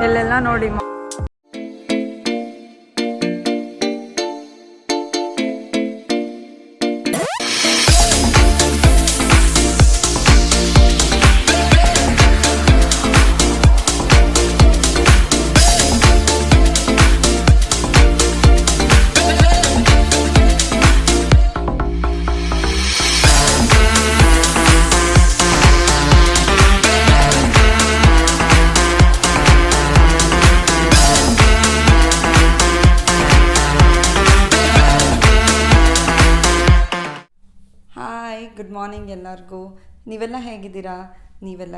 ಎಲ್ಲೆಲ್ಲ ನೋಡಿ good morning ಎಲ್ಲರಿಗೂ. ನೀವೆಲ್ಲ ಹೇಗಿದ್ದೀರಾ? ನೀವೆಲ್ಲ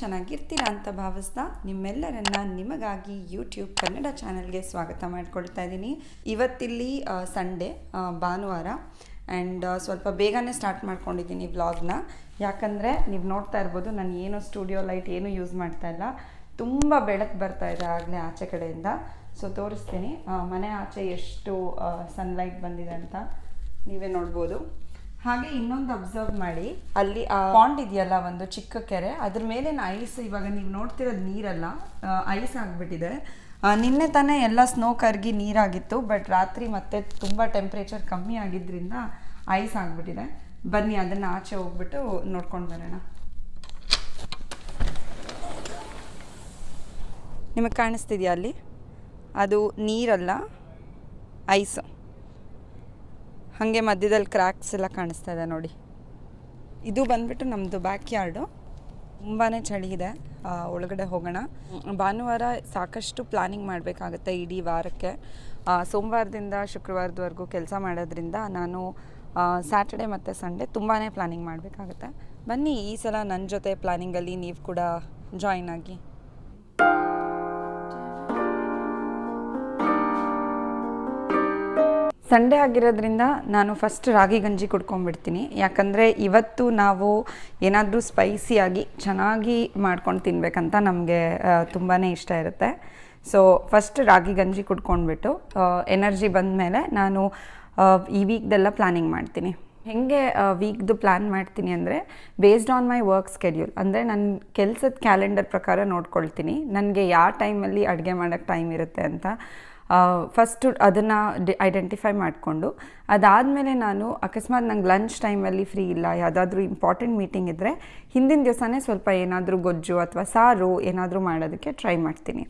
ಚೆನ್ನಾಗಿರ್ತೀರಾ ಅಂತ ಭಾವಿಸ್ತಾ ನಿಮ್ಮೆಲ್ಲರನ್ನ ನಿಮಗಾಗಿ ಯೂಟ್ಯೂಬ್ ಕನ್ನಡ ಚಾನಲ್ಗೆ ಸ್ವಾಗತ ಮಾಡ್ಕೊಳ್ತಾ ಇದ್ದೀನಿ. ಇವತ್ತಿಲ್ಲಿ ಸಂಡೇ, ಭಾನುವಾರ, ಆ್ಯಂಡ್ ಸ್ವಲ್ಪ ಬೇಗನೆ ಸ್ಟಾರ್ಟ್ ಮಾಡ್ಕೊಂಡಿದ್ದೀನಿ ವ್ಲಾಗ್ನ. ಯಾಕಂದರೆ ನೀವು ನೋಡ್ತಾ ಇರ್ಬೋದು, ನಾನು ಏನು ಸ್ಟುಡಿಯೋ ಲೈಟ್ ಏನು ಯೂಸ್ ಮಾಡ್ತಾ ಇಲ್ಲ. ತುಂಬ ಬೆಳಕು ಬರ್ತಾ ಇದೆ ಆಗಲೇ ಆಚೆ ಕಡೆಯಿಂದ. ಸೊ ತೋರಿಸ್ತೀನಿ ಮನೆ ಆಚೆ ಎಷ್ಟು ಸನ್ಲೈಟ್ ಬಂದಿದೆ ಅಂತ ನೀವೇ ನೋಡ್ಬೋದು. ಹಾಗೆ ಇನ್ನೊಂದು ಅಬ್ಸರ್ವ್ ಮಾಡಿ, ಅಲ್ಲಿ ಪಾಂಡ್ ಇದೆಯಲ್ಲ, ಒಂದು ಚಿಕ್ಕ ಕೆರೆ, ಅದ್ರ ಮೇಲಿನ ಐಸ್ ಇವಾಗ ನೀವು ನೋಡ್ತಿರೋದು ನೀರಲ್ಲ, ಐಸ್ ಆಗಿಬಿಟ್ಟಿದೆ. ನಿನ್ನೆ ತಾನೇ ಎಲ್ಲ ಸ್ನೋ ಕರಗಿ ನೀರಾಗಿತ್ತು, ಬಟ್ ರಾತ್ರಿ ಮತ್ತೆ ತುಂಬ ಟೆಂಪ್ರೇಚರ್ ಕಮ್ಮಿ ಆಗಿದ್ದರಿಂದ ಐಸ್ ಆಗಿಬಿಟ್ಟಿದೆ. ಬನ್ನಿ ಅದನ್ನು ಆಚೆ ಹೋಗ್ಬಿಟ್ಟು ನೋಡ್ಕೊಂಡು ಬರೋಣ. ನಿಮಗೆ ಕಾಣಿಸ್ತಿದೆಯಾ ಅಲ್ಲಿ? ಅದು ನೀರಲ್ಲ, ಐಸ್. ಹಾಗೆ ಮಧ್ಯದಲ್ಲಿ ಕ್ರ್ಯಾಕ್ಸ್ ಎಲ್ಲ ಕಾಣಿಸ್ತಾ ಇದೆ ನೋಡಿ. ಇದು ಬಂದ್ಬಿಟ್ಟು ನಮ್ಮದು ಬ್ಯಾಕ್ ಯಾರ್ಡು. ತುಂಬಾ ಚಳಿ ಇದೆ. ಒಳಗಡೆ ಹೋಗೋಣ. ಭಾನುವಾರ ಸಾಕಷ್ಟು ಪ್ಲಾನಿಂಗ್ ಮಾಡಬೇಕಾಗುತ್ತೆ ಇಡೀ ವಾರಕ್ಕೆ. ಸೋಮವಾರದಿಂದ ಶುಕ್ರವಾರದವರೆಗೂ ಕೆಲಸ ಮಾಡೋದ್ರಿಂದ ನಾನು ಸ್ಯಾಟರ್ಡೆ ಮತ್ತು ಸಂಡೇ ತುಂಬಾ ಪ್ಲಾನಿಂಗ್ ಮಾಡಬೇಕಾಗುತ್ತೆ. ಬನ್ನಿ ಈ ಸಲ ನನ್ನ ಜೊತೆ ಪ್ಲಾನಿಂಗಲ್ಲಿ ನೀವು ಕೂಡ ಜಾಯಿನ್ ಆಗಿ. ಸಂಡೇ ಆಗಿರೋದ್ರಿಂದ ನಾನು ಫಸ್ಟ್ ರಾಗಿ ಗಂಜಿ ಕುಡ್ಕೊಂಡ್ಬಿಡ್ತೀನಿ. ಯಾಕಂದರೆ ಇವತ್ತು ನಾವು ಏನಾದರೂ ಸ್ಪೈಸಿಯಾಗಿ ಚೆನ್ನಾಗಿ ಮಾಡ್ಕೊಂಡು ತಿನ್ನಬೇಕಂತ ನಮಗೆ ತುಂಬಾ ಇಷ್ಟ ಇರುತ್ತೆ. ಸೊ ಫಸ್ಟ್ ರಾಗಿ ಗಂಜಿ ಕುಡ್ಕೊಂಡ್ಬಿಟ್ಟು ಎನರ್ಜಿ ಬಂದಮೇಲೆ ನಾನು ಈ ವೀಕ್ದೆಲ್ಲ ಪ್ಲ್ಯಾನಿಂಗ್ ಮಾಡ್ತೀನಿ. ಹೇಗೆ ವೀಕ್ದು ಪ್ಲ್ಯಾನ್ ಮಾಡ್ತೀನಿ ಅಂದರೆ, based on my work schedule. ಅಂದರೆ ನನ್ನ ಕೆಲಸದ ಕ್ಯಾಲೆಂಡರ್ ಪ್ರಕಾರ ನೋಡ್ಕೊಳ್ತೀನಿ ನನಗೆ ಯಾವ ಟೈಮಲ್ಲಿ ಅಡುಗೆ ಮಾಡೋಕ್ಕೆ ಟೈಮ್ ಇರುತ್ತೆ ಅಂತ. ಫಸ್ಟು ಅದನ್ನು ಐಡೆಂಟಿಫೈ ಮಾಡಿಕೊಂಡು, ಅದಾದಮೇಲೆ ನಾನು ಅಕಸ್ಮಾತ್ ನಂಗೆ ಲಂಚ್ ಟೈಮಲ್ಲಿ ಫ್ರೀ ಇಲ್ಲ, ಯಾವುದಾದ್ರೂ ಇಂಪಾರ್ಟೆಂಟ್ ಮೀಟಿಂಗ್ ಇದ್ದರೆ ಹಿಂದಿನ ದಿವಸನೇ ಸ್ವಲ್ಪ ಏನಾದರೂ ಗೊಜ್ಜು ಅಥವಾ ಸಾರು ಏನಾದರೂ ಮಾಡೋದಕ್ಕೆ ಟ್ರೈ ಮಾಡ್ತೀನಿ.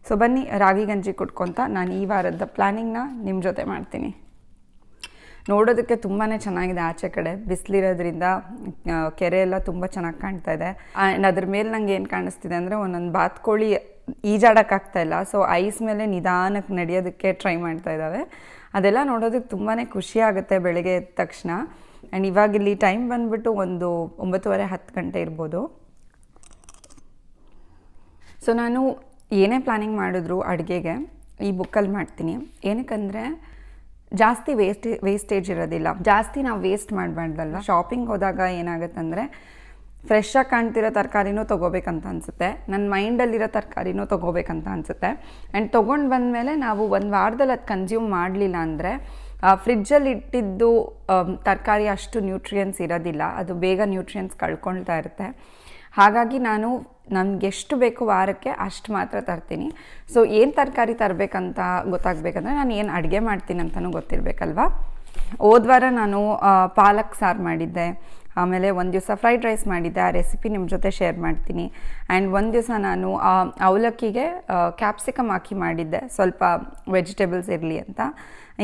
ಸೊ ಬನ್ನಿ ರಾಗಿ ಗಂಜಿ ಕುಟ್ಕೊತ ನಾನು ಈ ವಾರದ ಪ್ಲ್ಯಾನಿಂಗ್ನ ನಿಮ್ಮ ಜೊತೆ ಮಾಡ್ತೀನಿ. ನೋಡೋದಕ್ಕೆ ತುಂಬಾ ಚೆನ್ನಾಗಿದೆ. ಆಚೆ ಕಡೆ ಬಿಸಿಲಿರೋದ್ರಿಂದ ಕೆರೆ ಎಲ್ಲ ತುಂಬ ಚೆನ್ನಾಗಿ ಕಾಣ್ತಾ ಇದೆ. ಆ್ಯಂಡ್ ಅದ್ರ ಮೇಲೆ ನಂಗೆ ಏನು ಕಾಣಿಸ್ತಿದೆ ಅಂದರೆ, ಒಂದೊಂದು ಬಾತುಕೋಳಿ ಈಜಾಡೋಕ್ಕಾಗ್ತಾಯಿಲ್ಲ. ಸೊ ಐಸ್ ಮೇಲೆ ನಿಧಾನಕ್ಕೆ ನಡೆಯೋದಕ್ಕೆ ಟ್ರೈ ಮಾಡ್ತಾ ಇದ್ದಾವೆ. ಅದೆಲ್ಲ ನೋಡೋದಕ್ಕೆ ತುಂಬಾ ಖುಷಿ ಆಗುತ್ತೆ ಬೆಳಗ್ಗೆ ಎದ್ದ ತಕ್ಷಣ. ಆ್ಯಂಡ್ ಇವಾಗಿಲ್ಲಿ ಟೈಮ್ ಬಂದುಬಿಟ್ಟು ಒಂದು 9:30-10 ಗಂಟೆ ಇರ್ಬೋದು. ಸೊ ನಾನು ಏನೇ ಪ್ಲ್ಯಾನಿಂಗ್ ಮಾಡಿದ್ರು ಅಡುಗೆಗೆ ಈ ಬುಕ್ಕಲ್ಲಿ ಮಾಡ್ತೀನಿ. ಏನಕ್ಕಂದರೆ ಜಾಸ್ತಿ ವೇಸ್ಟೇಜ್ ಇರೋದಿಲ್ಲ. ಜಾಸ್ತಿ ನಾವು ವೇಸ್ಟ್ ಮಾಡಬಾರ್ದಲ್ಲ. ಶಾಪಿಂಗ್ ಹೋದಾಗ ಏನಾಗುತ್ತಂದರೆ, ಫ್ರೆಶ್ಶಾಗಿ ಕಾಣ್ತಿರೋ ತರಕಾರಿನೂ ತೊಗೋಬೇಕಂತ ಅನಿಸುತ್ತೆ, ನನ್ನ ಮೈಂಡಲ್ಲಿರೋ ತರಕಾರಿನೂ ತೊಗೋಬೇಕಂತ ಅನಿಸುತ್ತೆ. ಆ್ಯಂಡ್ ತೊಗೊಂಡು ಬಂದಮೇಲೆ ನಾವು ಒಂದು ವಾರದಲ್ಲಿ ಅದು ಕನ್ಸ್ಯೂಮ್ ಮಾಡಲಿಲ್ಲ ಅಂದರೆ ಫ್ರಿಜ್ಜಲ್ಲಿ ಇಟ್ಟಿದ್ದು ತರಕಾರಿ ಅಷ್ಟು ನ್ಯೂಟ್ರಿಯೆಂಟ್ಸ್ ಇರೋದಿಲ್ಲ, ಅದು ಬೇಗ ನ್ಯೂಟ್ರಿಯೆಂಟ್ಸ್ ಕಳ್ಕೊಳ್ತಾ ಇರುತ್ತೆ. ಹಾಗಾಗಿ ನಾನು ನನಗೆ ಎಷ್ಟು ಬೇಕು ವಾರಕ್ಕೆ ಅಷ್ಟು ಮಾತ್ರ ತರ್ತೀನಿ. ಸೊ ಏನು ತರಕಾರಿ ತರಬೇಕಂತ ಗೊತ್ತಾಗಬೇಕಂದ್ರೆ ನಾನು ಏನು ಅಡುಗೆ ಮಾಡ್ತೀನಿ ಅಂತಲೂ ಗೊತ್ತಿರಬೇಕಲ್ವ. ಹೋದ್ವಾರ ನಾನು ಪಾಲಕ್ ಸಾರು ಮಾಡಿದ್ದೆ, ಆಮೇಲೆ ಒಂದು ದಿವಸ ಫ್ರೈಡ್ ರೈಸ್ ಮಾಡಿದ್ದೆ. ಆ ರೆಸಿಪಿ ನಿಮ್ಮ ಜೊತೆ ಶೇರ್ ಮಾಡ್ತೀನಿ. ಆ್ಯಂಡ್ ಒಂದು ದಿವಸ ನಾನು ಅವಲಕ್ಕಿಗೆ ಕ್ಯಾಪ್ಸಿಕಮ್ ಹಾಕಿ ಮಾಡಿದ್ದೆ, ಸ್ವಲ್ಪ ವೆಜಿಟೇಬಲ್ಸ್ ಇರಲಿ ಅಂತ.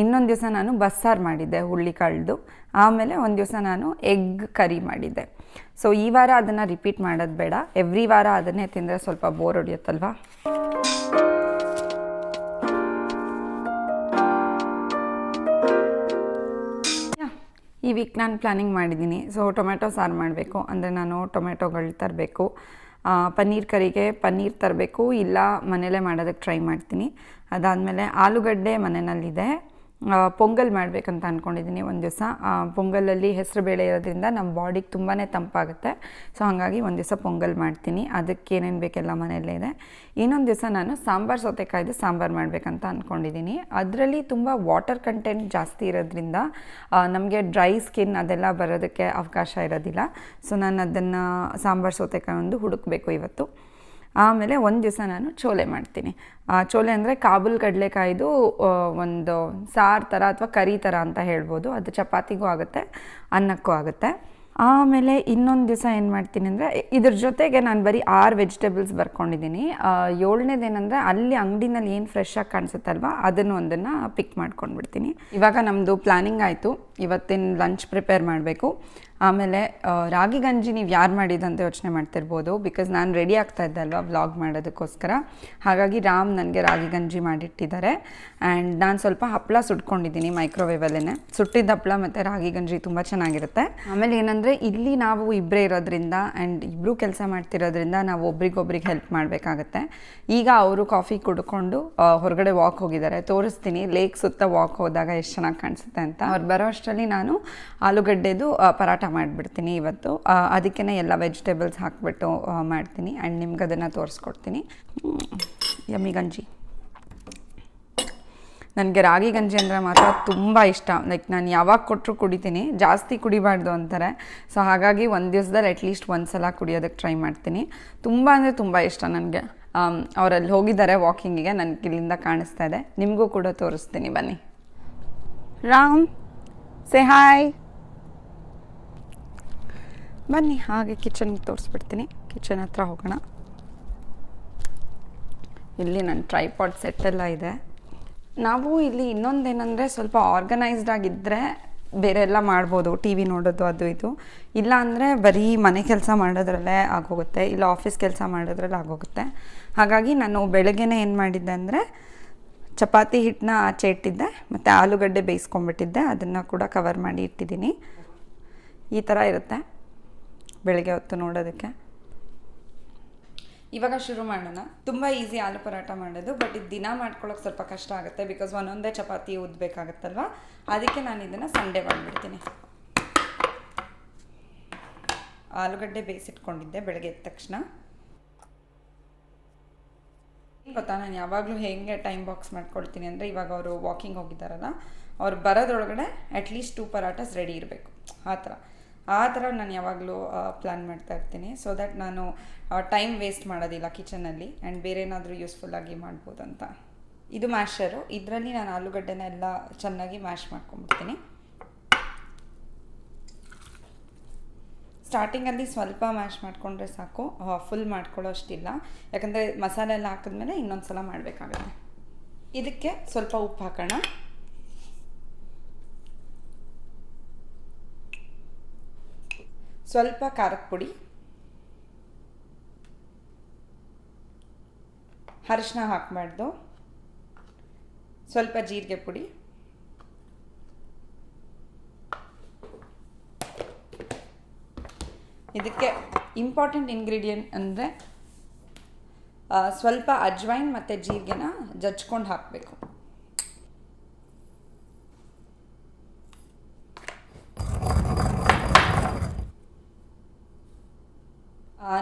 ಇನ್ನೊಂದು ದಿವಸ ನಾನು ಬಸ್ಸಾರು ಮಾಡಿದ್ದೆ, ಹುಳ್ಳಿಕಾಳ್ದು. ಆಮೇಲೆ ಒಂದು ದಿವಸ ನಾನು ಎಗ್ ಕರಿ ಮಾಡಿದ್ದೆ. ಸೊ ಈ ವಾರ ಅದನ್ನು ರಿಪೀಟ್ ಮಾಡೋದು ಬೇಡ, ಎವ್ರಿ ವಾರ ಅದನ್ನೇ ತಿಂದರೆ ಸ್ವಲ್ಪ ಬೋರ್ ಹೊಡಿಯುತ್ತಲ್ವ. ಈ ವೀಕ್ ನಾನು ಪ್ಲ್ಯಾನಿಂಗ್ ಮಾಡಿದ್ದೀನಿ. ಸೊ ಟೊಮೆಟೊ ಸಾರು ಮಾಡಬೇಕು ಅಂದರೆ ನಾನು ಟೊಮೆಟೊಗಳು ತರಬೇಕು. ಪನ್ನೀರ್ ಕರಿಗೆ ಪನ್ನೀರ್ ತರಬೇಕು, ಇಲ್ಲ ಮನೇಲೇ ಮಾಡೋದಕ್ಕೆ ಟ್ರೈ ಮಾಡ್ತೀನಿ. ಅದಾದಮೇಲೆ ಆಲೂಗಡ್ಡೆ ಮನೆಯಲ್ಲಿದೆ. ಪೊಂಗಲ್ ಮಾಡಬೇಕಂತ ಅಂದ್ಕೊಂಡಿದ್ದೀನಿ ಒಂದು ದಿವಸ. ಪೊಂಗಲಲ್ಲಿ ಹೆಸರು ಬೇಳೆ ಇರೋದ್ರಿಂದ ನಮ್ಮ ಬಾಡಿಗೆ ತುಂಬಾ ತಂಪಾಗುತ್ತೆ. ಸೊ ಹಾಗಾಗಿ ಒಂದು ದಿವಸ ಪೊಂಗಲ್ ಮಾಡ್ತೀನಿ. ಅದಕ್ಕೆ ಏನೇನು ಬೇಕೆಲ್ಲ ಮನೆಯಲ್ಲೇ ಇದೆ. ಇನ್ನೊಂದು ದಿವಸ ನಾನು ಸಾಂಬಾರು ಸೌತೆಕಾಯ್ದು ಸಾಂಬಾರು ಮಾಡಬೇಕಂತ ಅಂದ್ಕೊಂಡಿದ್ದೀನಿ. ಅದರಲ್ಲಿ ತುಂಬ ವಾಟರ್ ಕಂಟೆಂಟ್ ಜಾಸ್ತಿ ಇರೋದ್ರಿಂದ ನಮಗೆ ಡ್ರೈ ಸ್ಕಿನ್ ಅದೆಲ್ಲ ಬರೋದಕ್ಕೆ ಅವಕಾಶ ಇರೋದಿಲ್ಲ. ಸೊ ನಾನು ಅದನ್ನು ಸಾಂಬಾರು ಸೌತೆಕಾಯಿ ಒಂದು ಹುಡುಕಬೇಕು ಇವತ್ತು. ಆಮೇಲೆ ಒಂದು ದಿವಸ ನಾನು ಚೋಲೆ ಮಾಡ್ತೀನಿ. ಚೋಲೆ ಅಂದರೆ ಕಾಬೂಲ್ ಕಡಲೆಕಾಯ್ದು ಒಂದು ಸಾರು ಥರ ಅಥವಾ ಕರಿ ಥರ ಅಂತ ಹೇಳ್ಬೋದು. ಅದು ಚಪಾತಿಗೂ ಆಗುತ್ತೆ, ಅನ್ನಕ್ಕೂ ಆಗುತ್ತೆ. ಆಮೇಲೆ ಇನ್ನೊಂದು ದಿವಸ ಏನು ಮಾಡ್ತೀನಿ ಅಂದರೆ, ಇದ್ರ ಜೊತೆಗೆ ನಾನು ಬರೀ 6 ವೆಜಿಟೇಬಲ್ಸ್ ಬರ್ಕೊಂಡಿದ್ದೀನಿ. 7ನೇದೇನೆಂದರೆ ಅಲ್ಲಿ ಅಂಗಡಿನಲ್ಲಿ ಏನು ಫ್ರೆಶ್ ಆಗಿ ಕಾಣಿಸುತ್ತಲ್ವ ಒಂದನ್ನು ಪಿಕ್ ಮಾಡ್ಕೊಂಡ್ಬಿಡ್ತೀನಿ. ಇವಾಗ ನಮ್ಮದು ಪ್ಲ್ಯಾನಿಂಗ್ ಆಯಿತು, ಇವತ್ತಿನ ಲಂಚ್ ಪ್ರಿಪೇರ್ ಮಾಡಬೇಕು. ಆಮೇಲೆ ರಾಗಿ ಗಂಜಿ ನೀವು ಯಾರು ಮಾಡಿದಂತ ಯೋಚನೆ ಮಾಡ್ತಿರ್ಬೋದು, ಬಿಕಾಸ್ ನಾನು ರೆಡಿ ಆಗ್ತಾ ಇದ್ದೆ ಅಲ್ವಾ ವ್ಲಾಗ್ ಮಾಡೋದಕ್ಕೋಸ್ಕರ. ಹಾಗಾಗಿ ರಾಮ್ ನನಗೆ ರಾಗಿ ಗಂಜಿ ಮಾಡಿಟ್ಟಿದ್ದಾರೆ. ಆ್ಯಂಡ್ ನಾನು ಸ್ವಲ್ಪ ಹಪ್ಪಳ ಸುಟ್ಕೊಂಡಿದ್ದೀನಿ ಮೈಕ್ರೋವೇವಲ್ಲೇ. ಸುಟ್ಟಿದ್ದ ಹಪ್ಪಳ ಮತ್ತು ರಾಗಿ ಗಂಜಿ ತುಂಬ ಚೆನ್ನಾಗಿರುತ್ತೆ. ಆಮೇಲೆ ಏನಂದರೆ ಇಲ್ಲಿ ನಾವು ಇಬ್ಬರೇ ಇರೋದ್ರಿಂದ ಆ್ಯಂಡ್ ಇಬ್ಬರು ಕೆಲಸ ಮಾಡ್ತಿರೋದ್ರಿಂದ ನಾವು ಒಬ್ರಿಗೊಬ್ರಿಗೆ ಹೆಲ್ಪ್ ಮಾಡಬೇಕಾಗತ್ತೆ. ಈಗ ಅವರು ಕಾಫಿ ಕುಡ್ಕೊಂಡು ಹೊರಗಡೆ ವಾಕ್ ಹೋಗಿದ್ದಾರೆ. ತೋರಿಸ್ತೀನಿ ಲೇಕ್ ಸುತ್ತ ವಾಕ್ ಹೋದಾಗ ಎಷ್ಟು ಚೆನ್ನಾಗಿ ಕಾಣಿಸುತ್ತೆ ಅಂತ. ಅವ್ರು ಬರೋ ಅಷ್ಟರಲ್ಲಿ ನಾನು ಆಲೂಗಡ್ಡೆದು ಪರಾಟ ಮಾಡಿಬಿಡ್ತೀನಿ ಇವತ್ತು. ಅದಕ್ಕೇ ಎಲ್ಲ ವೆಜಿಟೇಬಲ್ಸ್ ಹಾಕಿಬಿಟ್ಟು ಮಾಡ್ತೀನಿ ಆ್ಯಂಡ್ ನಿಮ್ಗೆ ಅದನ್ನು ತೋರಿಸ್ಕೊಡ್ತೀನಿ. ಯಮ್ಮಿ ಗಂಜಿ. ನನಗೆ ರಾಗಿ ಗಂಜಿ ಅಂದರೆ ಮಾತ್ರ ತುಂಬ ಇಷ್ಟ. ಲೈಕ್ ನಾನು ಯಾವಾಗ ಕೊಟ್ಟರು ಕುಡಿತೀನಿ, ಜಾಸ್ತಿ ಕುಡಿಬಾರ್ದು ಅಂತಾರೆ. ಸೊ ಹಾಗಾಗಿ ಒಂದು ದಿವಸದಲ್ಲಿ ಅಟ್ಲೀಸ್ಟ್ ಒಂದು ಸಲ ಕುಡಿಯೋದಕ್ಕೆ ಟ್ರೈ ಮಾಡ್ತೀನಿ. ತುಂಬ ಅಂದರೆ ತುಂಬ ಇಷ್ಟ ನನಗೆ. ಅವರಲ್ಲಿ ಹೋಗಿದ್ದಾರೆ ವಾಕಿಂಗಿಗೆ, ನನಗೆ ಇಲ್ಲಿಂದ ಕಾಣಿಸ್ತಾ ಇದೆ. ನಿಮಗೂ ಕೂಡ ತೋರಿಸ್ತೀನಿ, ಬನ್ನಿ. Ram, say hi. ಬನ್ನಿ ಹಾಗೆ ಕಿಚನ್ಗೆ ತೋರಿಸ್ಬಿಡ್ತೀನಿ. ಕಿಚನ್ ಹತ್ರ ಹೋಗೋಣ. ಇಲ್ಲಿ ನನ್ನ ಟ್ರೈಪಾಡ್ ಸೆಟ್ಟೆಲ್ಲ ಇದೆ. ನಾವು ಇಲ್ಲಿ ಇನ್ನೊಂದೇನೆಂದರೆ ಸ್ವಲ್ಪ ಆರ್ಗನೈಸ್ಡ್ ಆಗಿದ್ದರೆ ಬೇರೆ ಎಲ್ಲ ಮಾಡ್ಬೋದು, ಟಿ ವಿ ನೋಡೋದು ಅದು ಇದು. ಇಲ್ಲ ಅಂದರೆ ಬರೀ ಮನೆ ಕೆಲಸ ಮಾಡೋದ್ರಲ್ಲೇ ಆಗೋಗುತ್ತೆ, ಇಲ್ಲ ಆಫೀಸ್ ಕೆಲಸ ಮಾಡೋದ್ರಲ್ಲಿ ಆಗೋಗುತ್ತೆ. ಹಾಗಾಗಿ ನಾನು ಬೆಳಗ್ಗೆನೇ ಏನು ಮಾಡಿದ್ದೆ ಅಂದರೆ ಚಪಾತಿ ಹಿಟ್ಟನ್ನ ಆಚೆ ಇಟ್ಟಿದ್ದೆ ಮತ್ತು ಆಲೂಗಡ್ಡೆ ಬೇಯಿಸ್ಕೊಂಡ್ಬಿಟ್ಟಿದ್ದೆ. ಅದನ್ನು ಕೂಡ ಕವರ್ ಮಾಡಿ ಇಟ್ಟಿದ್ದೀನಿ. ಈ ಥರ ಇರುತ್ತೆ ಬೆಳಗ್ಗೆ ಹೊತ್ತು ನೋಡೋದಕ್ಕೆ. ಇವಾಗ ಶುರು ಮಾಡೋಣ. ತುಂಬ ಈಸಿ ಆಲೂ ಪರಾಟ ಮಾಡೋದು, ಬಟ್ ಇದು ದಿನ ಮಾಡ್ಕೊಳ್ಳೋಕೆ ಸ್ವಲ್ಪ ಕಷ್ಟ ಆಗುತ್ತೆ, ಬಿಕಾಸ್ ಒಂದೊಂದೇ ಚಪಾತಿ ಉದ್ದಬೇಕಾಗತ್ತಲ್ವ. ಅದಕ್ಕೆ ನಾನು ಇದನ್ನು ಸಂಡೇ ಮಾಡಿಬಿಡ್ತೀನಿ. ಆಲೂಗಡ್ಡೆ ಬೇಯಿಸಿಟ್ಕೊಂಡಿದ್ದೆ ಬೆಳಗ್ಗೆ ಎದ್ದ ತಕ್ಷಣ. ಗೊತ್ತಾ, ನಾನು ಯಾವಾಗಲೂ ಹೇಗೆ ಟೈಮ್ ಬಾಕ್ಸ್ ಮಾಡ್ಕೊಳ್ತೀನಿ ಅಂದರೆ, ಇವಾಗ ಅವರು ವಾಕಿಂಗ್ ಹೋಗಿದ್ದಾರಲ್ಲ, ಅವ್ರು ಬರೋದ್ರೊಳಗಡೆ ಅಟ್ಲೀಸ್ಟ್ 2 ಪರಾಟಸ್ ರೆಡಿ ಇರಬೇಕು. ಆ ಥರ ನಾನು ಯಾವಾಗಲೂ ಪ್ಲ್ಯಾನ್ ಮಾಡ್ತಾ ಇರ್ತೀನಿ. ಸೊ ದ್ಯಾಟ್ ನಾನು ಟೈಮ್ ವೇಸ್ಟ್ ಮಾಡೋದಿಲ್ಲ ಕಿಚನಲ್ಲಿ ಆ್ಯಂಡ್ ಬೇರೆ ಏನಾದರೂ ಯೂಸ್ಫುಲ್ಲಾಗಿ ಮಾಡ್ಬೋದು ಅಂತ. ಇದು ಮ್ಯಾಶರು. ಇದರಲ್ಲಿ ನಾನು ಆಲೂಗಡ್ಡೆನೆಲ್ಲ ಚೆನ್ನಾಗಿ ಮ್ಯಾಶ್ ಮಾಡ್ಕೊಂಡ್ಬಿಡ್ತೀನಿ. ಸ್ಟಾರ್ಟಿಂಗಲ್ಲಿ ಸ್ವಲ್ಪ ಮ್ಯಾಶ್ ಮಾಡಿಕೊಂಡ್ರೆ ಸಾಕು, ಫುಲ್ ಮಾಡ್ಕೊಳ್ಳೋ ಅಷ್ಟಿಲ್ಲ. ಯಾಕಂದರೆ ಮಸಾಲೆ ಎಲ್ಲ ಹಾಕಿದ್ಮೇಲೆ ಇನ್ನೊಂದು ಸಲ ಮಾಡಬೇಕಾಗುತ್ತೆ. ಇದಕ್ಕೆ ಸ್ವಲ್ಪ ಉಪ್ಪು ಹಾಕೋಣ. ಸ್ವಲ್ಪ ಖಾರದ ಪುಡಿ, ಅರಿಶಿನ ಹಾಕಬಾರ್ದು, ಸ್ವಲ್ಪ ಜೀರಿಗೆ ಪುಡಿ, ಇದಕ್ಕೆ ಇಂಪಾರ್ಟೆಂಟ್ ಇಂಗ್ರೀಡಿಯೆಂಟ್ ಅಂದರೆ ಸ್ವಲ್ಪ ಅಜ್ವೈನ್ ಮತ್ತು ಜೀರಿಗೆನ ಜಜ್ಕೊಂಡು ಹಾಕಬೇಕು.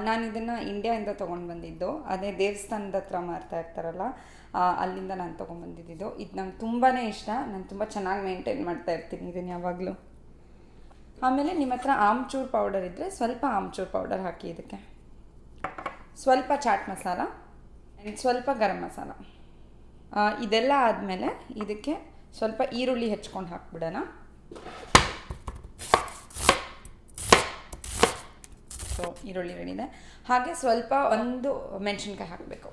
ನಾನು ಇದನ್ನು ಇಂಡಿಯಾದಿಂದ ತೊಗೊಂಡು ಬಂದಿದ್ದು. ಅದೇ ದೇವಸ್ಥಾನದ ಹತ್ರ ಮಾರ್ತಾ ಇರ್ತಾರಲ್ಲ, ಅಲ್ಲಿಂದ ನಾನು ತೊಗೊಂಡ್ಬಂದಿದ್ದು. ಇದು ನಂಗೆ ತುಂಬಾ ಇಷ್ಟ. ನಾನು ತುಂಬ ಚೆನ್ನಾಗಿ ಮೇಂಟೈನ್ ಮಾಡ್ತಾ ಇರ್ತೀನಿ ಇದನ್ನು ಯಾವಾಗಲೂ. ಆಮೇಲೆ ನಿಮ್ಮ ಹತ್ರ ಆಮ್ಚೂರ್ ಪೌಡರ್ ಇದ್ದರೆ ಸ್ವಲ್ಪ ಆಮ್ಚೂರ್ ಪೌಡರ್ ಹಾಕಿ. ಇದಕ್ಕೆ ಸ್ವಲ್ಪ ಚಾಟ್ ಮಸಾಲ ಆ್ಯಂಡ್ ಸ್ವಲ್ಪ ಗರಂ ಮಸಾಲ. ಇದೆಲ್ಲ ಆದಮೇಲೆ ಇದಕ್ಕೆ ಸ್ವಲ್ಪ ಈರುಳ್ಳಿ ಹೆಚ್ಕೊಂಡು ಹಾಕ್ಬಿಡೋಣ. ಸೊ ಈರುಳ್ಳಿ ರೆಡಿದೆ. ಹಾಗೆ ಸ್ವಲ್ಪ ಒಂದು ಮೆಣಸಿನ್ಕಾಯಿ ಹಾಕಬೇಕು.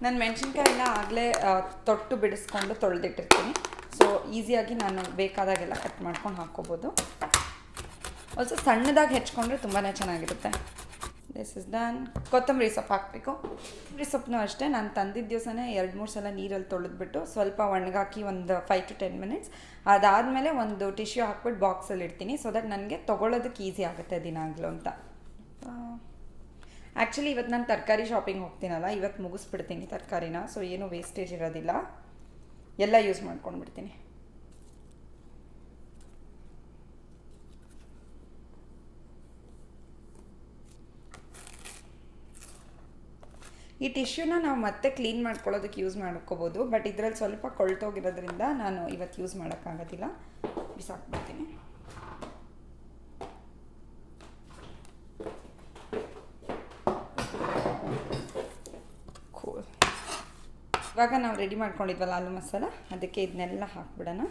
ನಾನು ಮೆಣಸಿನ್ಕಾಯಿ ಎಲ್ಲ ಆಗಲೇ ತೊಟ್ಟು ಬಿಡಿಸ್ಕೊಂಡು ತೊಳೆದಿಟ್ಟಿರ್ತೀನಿ. ಸೊ ಈಸಿಯಾಗಿ ನಾನು ಬೇಕಾದಾಗೆಲ್ಲ ಕಟ್ ಮಾಡ್ಕೊಂಡು ಹಾಕ್ಕೋಬೋದು. ಆಲ್ಸೋ ಸಣ್ಣದಾಗಿ ಹೆಚ್ಕೊಂಡ್ರೆ ತುಂಬಾ ಚೆನ್ನಾಗಿರುತ್ತೆ. This is done. ಕೊತ್ತಂಬರಿ ಸೊಪ್ಪು ಹಾಕಬೇಕು. ಕೊತ್ತಂಬರಿ ಸೊಪ್ಪು ಅಷ್ಟೇ, ನಾನು ತಂದಿದ್ದ ದಿವಸನೇ 2-3 ಸಲ ನೀರಲ್ಲಿ ತೊಳೆದ್ಬಿಟ್ಟು ಸ್ವಲ್ಪ ಒಣಗಾಕಿ ಒಂದು 5 to 10 minutes. ಅದಾದಮೇಲೆ ಒಂದು ಟಿಶ್ಯೂ ಹಾಕ್ಬಿಟ್ಟು ಬಾಕ್ಸಲ್ಲಿ ಇಡ್ತೀನಿ. ಸೊ ದಟ್ ನನಗೆ ತೊಗೊಳೋದಕ್ಕೆ ಈಸಿ ಆಗುತ್ತೆ ದಿನಾಗಲೂ ಅಂತ. ಆ್ಯಕ್ಚುಲಿ ಇವತ್ತು ನಾನು ತರಕಾರಿ ಶಾಪಿಂಗ್ ಹೋಗ್ತೀನಲ್ಲ, ಇವತ್ತು ಮುಗಿಸ್ಬಿಡ್ತೀನಿ ತರಕಾರಿನ. ಸೊ ಏನೂ ವೇಸ್ಟೇಜ್ ಇರೋದಿಲ್ಲ, ಎಲ್ಲ ಯೂಸ್ ಮಾಡ್ಕೊಂಡ್ಬಿಡ್ತೀನಿ. ಈ ಟಿಶ್ಯೂನ ನಾವು ಮತ್ತೆ ಕ್ಲೀನ್ ಮಾಡ್ಕೊಳ್ಳೋದಕ್ಕೆ ಯೂಸ್ ಮಾಡ್ಕೋಬೋದು, ಬಟ್ ಇದರಲ್ಲಿ ಸ್ವಲ್ಪ ಕೊಳ್ತೋಗಿರೋದ್ರಿಂದ ನಾನು ಇವತ್ತು ಯೂಸ್ ಮಾಡೋಕ್ಕಾಗೋದಿಲ್ಲ, ಬಿಸಾಕ್ಬಿಡ್ತೀನಿ. ಇವಾಗ ನಾವು ರೆಡಿ ಮಾಡ್ಕೊಂಡಿದ್ವಲ್ಲ ಆಲೂ ಮಸಾಲ, ಅದಕ್ಕೆ ಇದನ್ನೆಲ್ಲ ಹಾಕ್ಬಿಡೋಣ.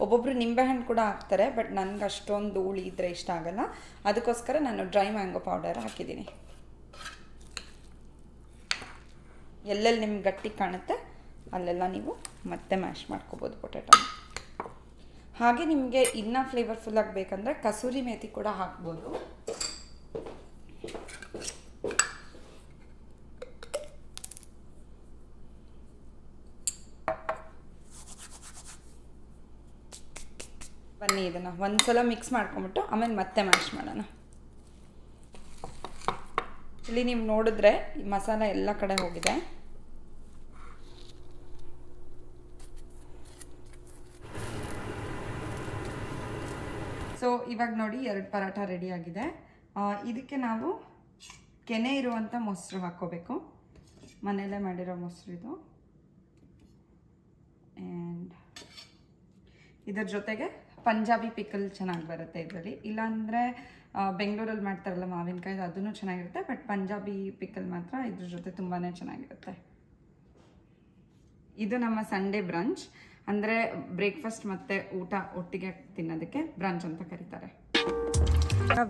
ಒಬ್ಬೊಬ್ಬರು ನಿಂಬೆಹಣ್ಣು ಕೂಡ ಹಾಕ್ತಾರೆ, ಬಟ್ ನನಗೆ ಅಷ್ಟೊಂದು ಹುಳಿ ಇದ್ದರೆ ಇಷ್ಟ ಆಗಲ್ಲ. ಅದಕ್ಕೋಸ್ಕರ ನಾನು ಡ್ರೈ ಮ್ಯಾಂಗೋ ಪೌಡರ್ ಹಾಕಿದ್ದೀನಿ. ಎಲ್ಲೆಲ್ಲಿ ನಿಮ್ಗೆ ಗಟ್ಟಿ ಕಾಣುತ್ತೆ ಅಲ್ಲೆಲ್ಲ ನೀವು ಮತ್ತೆ ಮ್ಯಾಶ್ ಮಾಡ್ಕೋಬೋದು ಪೊಟ್ಯಾಟೊ. ಹಾಗೆ ನಿಮಗೆ ಇನ್ನೂ ಫ್ಲೇವರ್ಫುಲ್ ಆಗಬೇಕಂದ್ರೆ ಕಸೂರಿ ಮೇಥಿ ಕೂಡ ಹಾಕ್ಬೋದು. ಬನ್ನಿ ಇದನ್ನು ಒಂದ್ಸಲ ಮಿಕ್ಸ್ ಮಾಡ್ಕೊಂಬಿಟ್ಟು ಆಮೇಲೆ ಮತ್ತೆ ಮ್ಯಾಶ್ ಮಾಡೋಣ. ಇಲ್ಲಿ ನೀವು ನೋಡಿದ್ರೆ ಈ ಮಸಾಲ ಎಲ್ಲ ಕಡೆ ಹೋಗಿದೆ. ಸೊ ಇವಾಗ ನೋಡಿ 2 ಪರಾಠ ರೆಡಿ ಆಗಿದೆ. ಇದಕ್ಕೆ ನಾವು ಕೆನೆ ಇರುವಂಥ ಮೊಸರು ಹಾಕ್ಕೋಬೇಕು. ಮನೆಯಲ್ಲೇ ಮಾಡಿರೋ ಮೊಸರು ಇದು. ಆ್ಯಂಡ್ ಇದರ ಜೊತೆಗೆ ಪಂಜಾಬಿ ಪಿಕಲ್ ಚೆನ್ನಾಗಿ ಬರುತ್ತೆ ಇದರಲ್ಲಿ. ಇಲ್ಲಾಂದರೆ ಬೆಂಗಳೂರಲ್ಲಿ ಮಾಡ್ತಾರಲ್ಲ ಮಾವಿನಕಾಯಿ, ಅದೂ ಚೆನ್ನಾಗಿರುತ್ತೆ. ಬಟ್ ಪಂಜಾಬಿ ಪಿಕಲ್ ಮಾತ್ರ ಇದ್ರ ಜೊತೆ ತುಂಬಾ ಚೆನ್ನಾಗಿರುತ್ತೆ. ಇದು ನಮ್ಮ ಸಂಡೇ ಬ್ರಂಚ್, ಅಂದರೆ ಬ್ರೇಕ್ಫಾಸ್ಟ್ ಮತ್ತು ಊಟ ಒಟ್ಟಿಗೆ ತಿನ್ನೋದಕ್ಕೆ ಬ್ರಂಚ್ ಅಂತ ಕರೀತಾರೆ.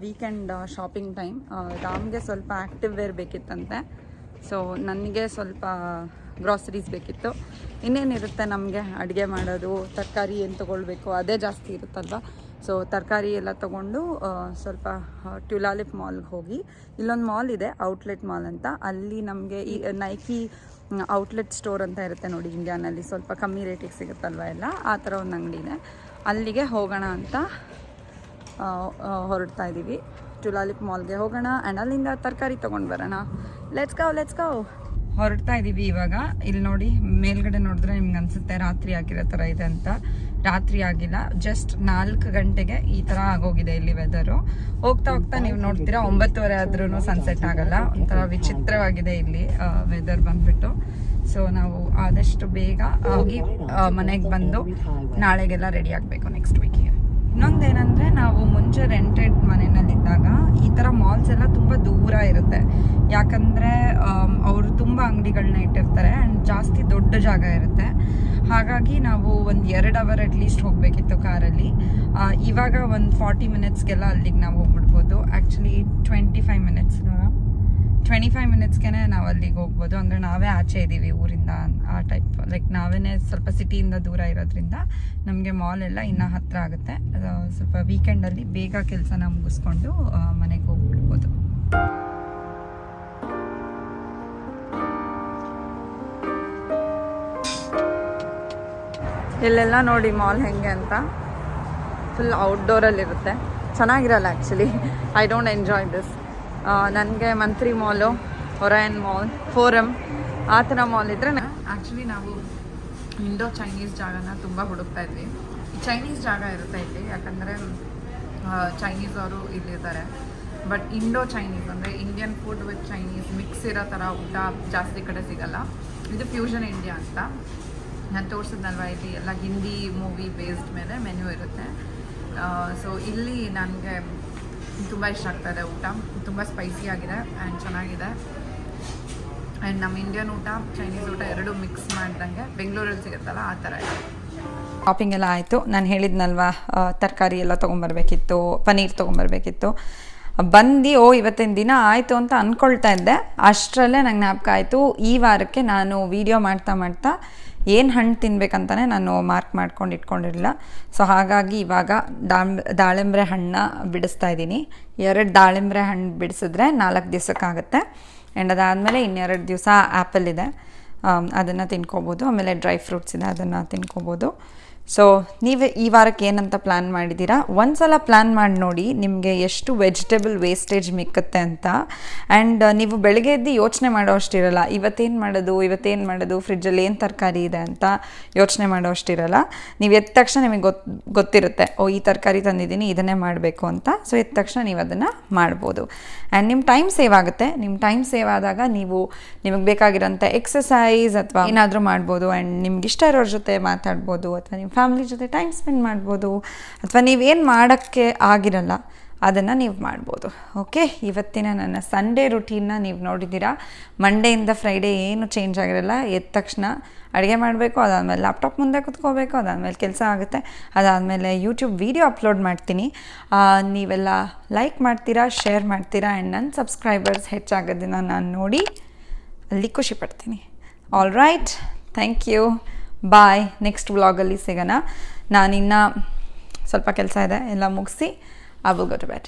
Weekend shopping time. ರಾಮ್ಗೆ ಸ್ವಲ್ಪ ಆ್ಯಕ್ಟಿವ್ ವೇರ್ ಬೇಕಿತ್ತಂತೆ. ಸೊ ನನಗೆ ಸ್ವಲ್ಪ ಗ್ರಾಸರೀಸ್ ಬೇಕಿತ್ತು. ಇನ್ನೇನಿರುತ್ತೆ ನಮಗೆ ಅಡುಗೆ ಮಾಡೋದು, ತರಕಾರಿ ಏನು ತೊಗೊಳ್ಬೇಕು ಅದೇ ಜಾಸ್ತಿ ಇರುತ್ತಲ್ವ. ಸೊ ತರಕಾರಿ ಎಲ್ಲ ತೊಗೊಂಡು ಸ್ವಲ್ಪ ಟ್ಯುಲಾಲಿಪ್ ಮಾಲ್ಗೆ ಹೋಗಿ, ಇಲ್ಲೊಂದು ಮಾಲ್ ಇದೆ ಔಟ್ಲೆಟ್ ಮಾಲ್ ಅಂತ. ಅಲ್ಲಿ ನಮಗೆ ಈ ನೈಕಿ ಔಟ್ಲೆಟ್ ಸ್ಟೋರ್ ಅಂತ ಇರುತ್ತೆ ನೋಡಿ ಇಂಡಿಯಾನಲ್ಲಿ, ಸ್ವಲ್ಪ ಕಮ್ಮಿ ರೇಟಿಗೆ ಸಿಗುತ್ತಲ್ವ ಎಲ್ಲ, ಆ ಥರ ಒಂದು ಅಂಗಡಿ ಇದೆ. ಅಲ್ಲಿಗೆ ಹೋಗೋಣ ಅಂತ ಹೊರಡ್ತಾ ಇದ್ದೀವಿ. ಟ್ಯುಲಾಲಿಪ್ ಮಾಲ್ಗೆ ಹೋಗೋಣ ಆ್ಯಂಡ್ ಅಲ್ಲಿಂದ ತರಕಾರಿ ತೊಗೊಂಡು ಬರೋಣ. ಲೆಟ್ಸ್ ಗೋ ಹೊರಡ್ತಾ ಇದ್ದೀವಿ ಇವಾಗ. ಇಲ್ಲಿ ನೋಡಿ ಮೇಲ್ಗಡೆ ನೋಡಿದ್ರೆ ನಿಮ್ಗೆ ಅನಿಸುತ್ತೆ ರಾತ್ರಿ ಆಗಿರೋ ಥರ ಇದೆ ಅಂತ. ರಾತ್ರಿ ಆಗಿಲ್ಲ, ಜಸ್ಟ್ 4 ಗಂಟೆಗೆ ಈ ಥರ ಆಗೋಗಿದೆ ಇಲ್ಲಿ ವೆದರು. ಹೋಗ್ತಾ ಹೋಗ್ತಾ ನೀವು ನೋಡ್ತೀರಾ 9:30 ಆದ್ರೂ ಸನ್ಸೆಟ್ ಆಗಲ್ಲ. ಒಂಥರ ವಿಚಿತ್ರವಾಗಿದೆ ಇಲ್ಲಿ ವೆದರ್ ಬಂದ್ಬಿಟ್ಟು. ಸೊ ನಾವು ಆದಷ್ಟು ಬೇಗ ಹೋಗಿ ಮನೆಗೆ ಬಂದು ನಾಳೆಗೆಲ್ಲ ರೆಡಿ ಆಗಬೇಕು ನೆಕ್ಸ್ಟ್ ವೀಕಿಗೆ. ಇನ್ನೊಂದೇನೆಂದರೆ, ನಾವು ಮುಂಚೆ ರೆಂಟೆಡ್ ಮನೆಯಲ್ಲಿದ್ದಾಗ ಈ ಥರ ಮಾಲ್ಸ್ ಎಲ್ಲ ತುಂಬ ದೂರ ಇರುತ್ತೆ. ಯಾಕಂದರೆ ಅವರು ತುಂಬ ಅಂಗಡಿಗಳನ್ನ ಇಟ್ಟಿರ್ತಾರೆ ಆ್ಯಂಡ್ ಜಾಸ್ತಿ ದೊಡ್ಡ ಜಾಗ ಇರುತ್ತೆ. ಹಾಗಾಗಿ ನಾವು ಒಂದು 2 ಅವರ್ ಅಟ್ಲೀಸ್ಟ್ ಹೋಗಬೇಕಿತ್ತು ಕಾರಲ್ಲಿ. ಇವಾಗ ಒಂದು 40 ಮಿನಿಟ್ಸ್ಗೆಲ್ಲ ಅಲ್ಲಿಗೆ ನಾವು ಹೋಗ್ಬಿಡ್ಬೋದು. ಆ್ಯಕ್ಚುಲಿ 25 ಮಿನಿಟ್ಸ್ಗೆ ನಾವು ಅಲ್ಲಿಗೆ ಹೋಗ್ಬೋದು. ಅಂದರೆ ನಾವೇ ಆಚೆ ಇದ್ದೀವಿ ಊರಿಂದ, ಆ ಟೈಪ್. ಲೈಕ್ ನಾವೇ ಸ್ವಲ್ಪ ಸಿಟಿಯಿಂದ ದೂರ ಇರೋದ್ರಿಂದ ನಮಗೆ ಮಾಲ್ ಎಲ್ಲ ಇನ್ನೂ ಹತ್ತಿರ ಆಗುತ್ತೆ. ಸ್ವಲ್ಪ ವೀಕೆಂಡಲ್ಲಿ ಬೇಗ ಕೆಲಸನ ಮುಗಿಸ್ಕೊಂಡು ಮನೆಗೆ ಹೋಗ್ಬಿಡ್ಬೋದು. ಇಲ್ಲೆಲ್ಲ ನೋಡಿ ಮಾಲ್ ಹೆಂಗೆ ಅಂತ. ಫುಲ್ ಔಟ್ಡೋರಲ್ಲಿರುತ್ತೆ, ಚೆನ್ನಾಗಿರಲ್ಲ actually. I don't enjoy this. ನನಗೆ ಮಂತ್ರಿ ಮಾಲು, ಒರಯನ್ ಮಾಲ್, ಫೋರಮ್ ಆ ಥರ ಮಾಲ್ ಇದ್ದರೆ ಆ್ಯಕ್ಚುಲಿ ನಾವು ಇಂಡೋ ಚೈನೀಸ್ ಜಾಗನ ತುಂಬ ಹುಡುಕ್ತಾ ಇದ್ವಿ. ಚೈನೀಸ್ ಜಾಗ ಇರುತ್ತೆ ಇಲ್ಲಿ, ಯಾಕಂದರೆ ಚೈನೀಸ್ ಅವರು ಇಲ್ಲಿರ್ತಾರೆ. ಬಟ್ ಇಂಡೋ ಚೈನೀಸ್ ಅಂದರೆ Indian food with Chinese mix ಇರೋ ಥರ ಊಟ ಜಾಸ್ತಿ ಕಡೆ ಸಿಗಲ್ಲ. ಇದು ಫ್ಯೂಷನ್ ಇಂಡಿಯಾ ಅಂತ ನಾನು ತೋರಿಸಿದ್ನಲ್ವ, ಇಲ್ಲಿ ಎಲ್ಲ ಹಿಂದಿ ಮೂವಿ ಬೇಸ್ಡ್ ಮೇಲೆ ಮೆನ್ಯೂ ಇರುತ್ತೆ. ಸೊ ಇಲ್ಲಿ ನನಗೆ ತುಂಬ ಇಷ್ಟ ಆಗ್ತಾಯಿದೆ ಊಟ. ತುಂಬ ಸ್ಪೈಸಿ ಆಗಿದೆ ಆ್ಯಂಡ್ ಚೆನ್ನಾಗಿದೆ. ಆ್ಯಂಡ್ ನಮ್ಮ ಇಂಡಿಯನ್ ಊಟ ಚೈನೀಸ್ ಊಟ ಎರಡೂ ಮಿಕ್ಸ್ ಮಾಡ್ದಂಗೆ ಬೆಂಗಳೂರಲ್ಲಿ ಸಿಗುತ್ತಲ್ಲ ಆ ಥರ ಇದೆ. ಶಾಪಿಂಗ್ ಎಲ್ಲ ಆಯಿತು. ನಾನು ಹೇಳಿದ್ನಲ್ವ ತರಕಾರಿ ಎಲ್ಲ ತೊಗೊಂಬರ್ಬೇಕಿತ್ತು, ಪನ್ನೀರ್ ತೊಗೊಂಬರ್ಬೇಕಿತ್ತು. ಬಂದು ಇವತ್ತಿನ ದಿನ ಆಯಿತು ಅಂತ ಅಂದ್ಕೊಳ್ತಾ ಇದ್ದೆ. ಅಷ್ಟರಲ್ಲೇ ನಂಗೆ ಜ್ಞಾಪಕ ಆಯಿತು, ಈ ವಾರಕ್ಕೆ ನಾನು ವೀಡಿಯೋ ಮಾಡ್ತಾ ಏನು ಹಣ್ಣು ತಿನ್ಬೇಕಂತಲೇ ನಾನು ಮಾರ್ಕ್ ಮಾಡ್ಕೊಂಡು ಇಟ್ಕೊಂಡಿರಲಿಲ್ಲ. ಸೊ ಹಾಗಾಗಿ ಇವಾಗ ದಾಳಿಂಬ್ರೆ ಹಣ್ಣನ್ನ ಬಿಡಿಸ್ತಾ ಇದ್ದೀನಿ. 2 ದಾಳಿಂಬ್ರೆ ಹಣ್ಣು ಬಿಡಿಸಿದ್ರೆ 4 ದಿವಸಕ್ಕಾಗುತ್ತೆ. ಆ್ಯಂಡ್ ಅದಾದಮೇಲೆ 2 ದಿವಸ ಆ್ಯಪಲ್ ಇದೆ, ಅದನ್ನು ತಿನ್ಕೋಬೋದು. ಆಮೇಲೆ ಡ್ರೈ ಫ್ರೂಟ್ಸ್ ಇದೆ, ಅದನ್ನು ತಿನ್ಕೋಬೋದು. ಸೊ ನೀವು ಈ ವಾರಕ್ಕೆ ಏನಂತ ಪ್ಲ್ಯಾನ್ ಮಾಡಿದ್ದೀರಾ? ಒಂದ್ಸಲ ಪ್ಲ್ಯಾನ್ ಮಾಡಿ ನೋಡಿ ನಿಮಗೆ ಎಷ್ಟು ವೆಜಿಟೇಬಲ್ ವೇಸ್ಟೇಜ್ ಮಿಕ್ಕುತ್ತೆ ಅಂತ. ಆ್ಯಂಡ್ ನೀವು ಬೆಳಗ್ಗೆ ಎದ್ದು ಯೋಚನೆ ಮಾಡೋ ಅಷ್ಟಿರಲ್ಲ, ಇವತ್ತೇನು ಮಾಡೋದು, ಫ್ರಿಜ್ಜಲ್ಲಿ ಏನು ತರಕಾರಿ ಇದೆ ಅಂತ ಯೋಚನೆ ಮಾಡೋ ಅಷ್ಟಿರಲ್ಲ. ನೀವು ಎದ್ದ ತಕ್ಷಣ ನಿಮಗೆ ಗೊತ್ತಿರುತ್ತೆ, ಈ ತರಕಾರಿ ತಂದಿದ್ದೀನಿ, ಇದನ್ನೇ ಮಾಡಬೇಕು ಅಂತ. ಸೊ ಎದ್ದ ತಕ್ಷಣ ನೀವು ಅದನ್ನು ಮಾಡ್ಬೋದು. ಆ್ಯಂಡ್ ನಿಮ್ಮ ಟೈಮ್ ಸೇವ್ ಆಗುತ್ತೆ. ನಿಮ್ಮ ಟೈಮ್ ಸೇವ್ ಆದಾಗ ನಿಮಗೆ ಬೇಕಾಗಿರೋಂಥ ಎಕ್ಸಸೈಸ್ ಅಥವಾ ಏನಾದರೂ ಮಾಡ್ಬೋದು. ಆ್ಯಂಡ್ ನಿಮ್ಗೆ ಇಷ್ಟ ಇರೋರ ಜೊತೆ ಮಾತಾಡ್ಬೋದು, ಅಥವಾ ನಿಮ್ಮ ಫ್ಯಾಮಿಲಿ ಜೊತೆ ಟೈಮ್ ಸ್ಪೆಂಡ್ ಮಾಡ್ಬೋದು. ಅಥವಾ ನೀವೇನು ಮಾಡೋಕ್ಕೆ ಆಗಿರಲ್ಲ ಅದನ್ನು ನೀವು ಮಾಡ್ಬೋದು. ಓಕೆ, ಇವತ್ತಿನ ನನ್ನ ಸಂಡೇ ರುಟೀನ್ನ ನೀವು ನೋಡಿದ್ದೀರಾ. ಮಂಡೆಯಿಂದ ಫ್ರೈಡೇ ಏನು ಚೇಂಜ್ ಆಗಿರಲ್ಲ. ಎದ್ದ ತಕ್ಷಣ ಅಡುಗೆ ಮಾಡಬೇಕು, ಅದಾದಮೇಲೆ ಲ್ಯಾಪ್ಟಾಪ್ ಮುಂದೆ ಕೂತ್ಕೋಬೇಕು, ಅದಾದಮೇಲೆ ಕೆಲಸ ಆಗುತ್ತೆ, ಅದಾದಮೇಲೆ ಯೂಟ್ಯೂಬ್ ವೀಡಿಯೋ ಅಪ್ಲೋಡ್ ಮಾಡ್ತೀನಿ. ನೀವೆಲ್ಲ ಲೈಕ್ ಮಾಡ್ತೀರಾ, ಶೇರ್ ಮಾಡ್ತೀರಾ, ಆ್ಯಂಡ್ ನನ್ನ ಸಬ್ಸ್ಕ್ರೈಬರ್ಸ್ ಹೆಚ್ಚಾಗೋದನ್ನು ನಾನು ನೋಡಿ ಅಲ್ಲಿ ಖುಷಿ ಪಡ್ತೀನಿ. All right, thank you, bye. Next ವ್ಲಾಗಲ್ಲಿ ಸಿಗೋಣ. ನಾನಿನ್ನು ಸ್ವಲ್ಪ ಕೆಲಸ ಇದೆ, ಎಲ್ಲ ಮುಗಿಸಿ I will go to bed.